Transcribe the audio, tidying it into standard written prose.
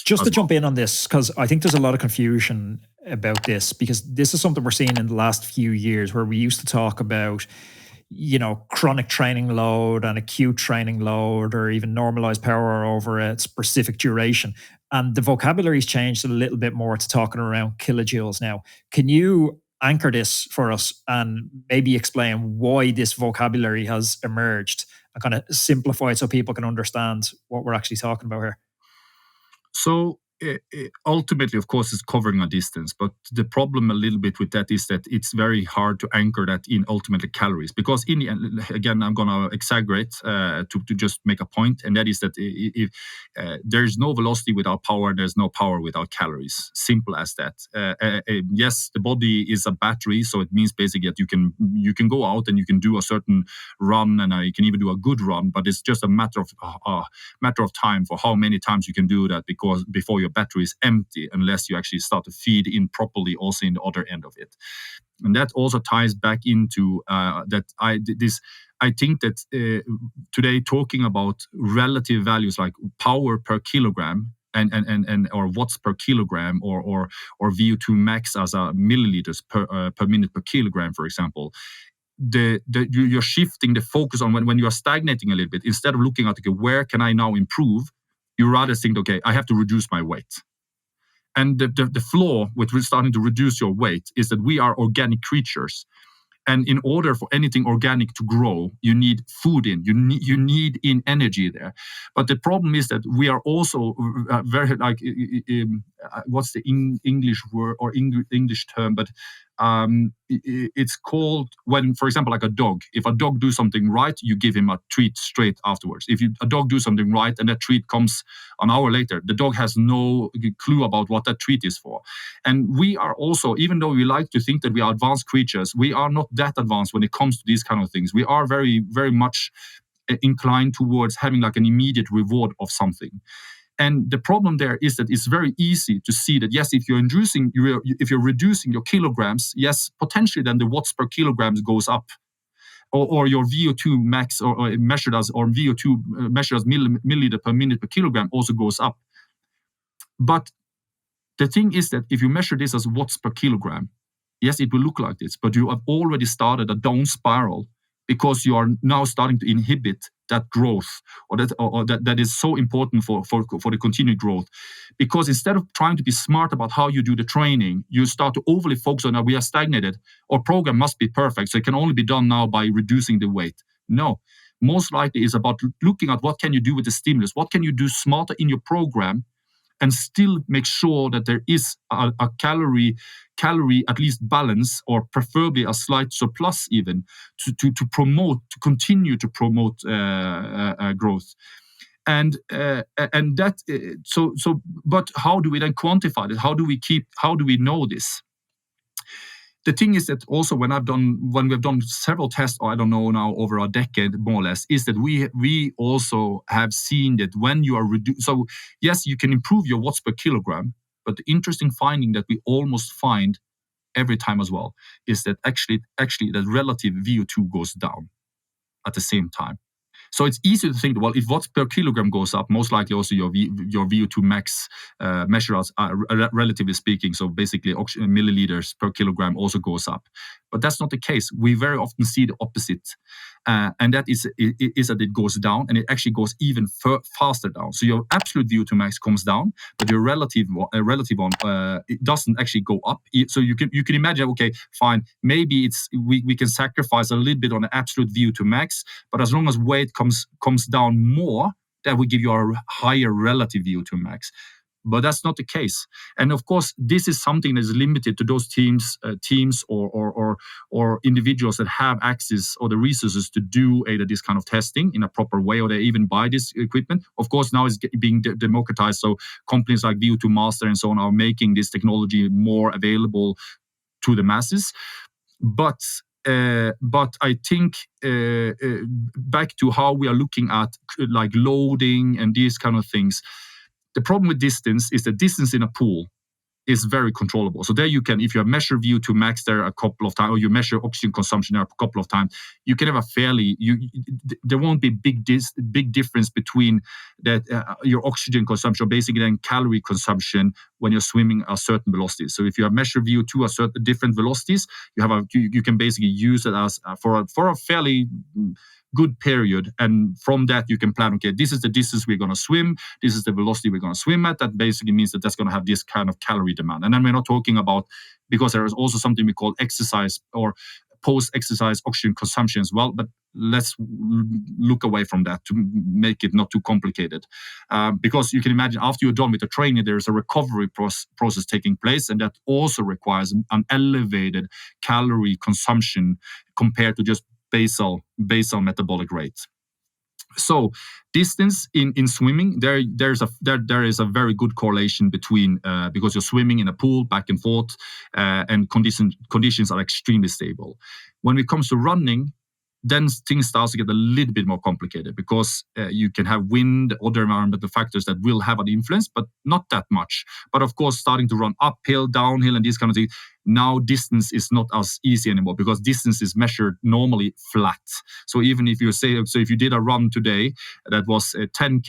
Just as to jump in on this, because I think there's a lot of confusion about this, because this is something we're seeing in the last few years where we used to talk about, chronic training load and acute training load, or even normalized power over a specific duration. And the vocabulary's changed a little bit more to talking around kilojoules now. Can you anchor this for us and maybe explain why this vocabulary has emerged and kind of simplify it so people can understand what we're actually talking about here? So ultimately, of course, it's covering a distance. But the problem a little bit with that is that it's very hard to anchor that in ultimately calories. Because in the end, again, I'm going to exaggerate to just make a point. And that is that if there is no velocity without power, there's no power without calories. Simple as that. Yes, the body is a battery. So it means basically that you can go out and you can do a certain run, and you can even do a good run. But it's just a matter of time for how many times you can do that, because before your battery is empty, unless you actually start to feed in properly also in the other end of it. And that also ties back into that I think that today, talking about relative values like power per kilogram and or watts per kilogram, or VO2 max as a milliliters per minute per kilogram, for example, you're shifting the focus on when you are stagnating a little bit. Instead of looking at, okay, where can I now improve, you rather think, okay, I have to reduce my weight. And the flaw with starting to reduce your weight is that we are organic creatures. And in order for anything organic to grow, you need food in, you need in energy there. But the problem is that we are also very like, what's the English word or English term? But it's called, when, for example, like a dog. If a dog do something right, you give him a treat straight afterwards. If a dog do something right and that treat comes an hour later, the dog has no clue about what that treat is for. And we are also, even though we like to think that we are advanced creatures, we are not that advanced when it comes to these kind of things. We are very, very much inclined towards having like an immediate reward of something. And the problem there is that it's very easy to see that, yes, if you're reducing your kilograms, yes, potentially then the watts per kilograms goes up, or your VO2 max or measured as milliliter per minute per kilogram also goes up. But the thing is that if you measure this as watts per kilogram, yes, it will look like this, but you have already started a down spiral, because you are now starting to inhibit that growth, or that is so important for the continued growth. Because instead of trying to be smart about how you do the training, you start to overly focus on, we are stagnated, our program must be perfect, so it can only be done now by reducing the weight. No, most likely is about looking at what can you do with the stimulus, what can you do smarter in your program, and still make sure that there is a calorie at least balance, or preferably a slight surplus even, to continue to promote growth. And that but how do we then quantify it? How do we know this? The thing is that also when we've done several tests, or I don't know now, over a decade more or less, is that we also have seen that when you are reduced, so yes, you can improve your watts per kilogram, but the interesting finding that we almost find every time as well is that actually that relative VO2 goes down at the same time. So it's easy to think, well, if watts per kilogram goes up, most likely also your VO2 max measures, relatively speaking, so basically milliliters per kilogram also goes up. But that's not the case. We very often see the opposite. And that is that it goes down, and it actually goes even faster down. So your absolute VO2 max comes down, but your relative one, it doesn't actually go up. So you can imagine, okay, fine, maybe we can sacrifice a little bit on the absolute VO2 max, but as long as weight comes down more, that will give you a higher relative VO2 max. But that's not the case. And of course, this is something that is limited to those teams or individuals that have access or the resources to do either this kind of testing in a proper way, or they even buy this equipment. Of course, now it's being democratized. So companies like VO2 Master and so on are making this technology more available to the masses. But I think back to how we are looking at like loading and these kind of things. The problem with distance is that distance in a pool is very controllable. So there you can, if you have measure VO2 max there a couple of times, or you measure oxygen consumption there a couple of times, you can have a fairly, there won't be big difference between that your oxygen consumption, or basically then calorie consumption, when you're swimming a certain velocity. So if you have measure VO2 at certain different velocities, you can basically use it as for a fairly good period, and from that you can plan, okay, this is the distance we're going to swim, this is the velocity we're going to swim at. That basically means that's going to have this kind of calorie demand. And then we're not talking about, because there is also something we call exercise or post-exercise oxygen consumption as well, but let's look away from that to make it not too complicated, because you can imagine after you're done with the training, there's a recovery process taking place, and that also requires an elevated calorie consumption compared to just basal metabolic rates. So distance in swimming, there is a very good correlation between, because you're swimming in a pool back and forth, and conditions are extremely stable. When it comes to running, then things start to get a little bit more complicated, because you can have wind, other environmental factors that will have an influence, but not that much. But of course, starting to run uphill, downhill, and these kind of things, now distance is not as easy anymore, because distance is measured normally flat. So even if you say, so if you did a run today that was 10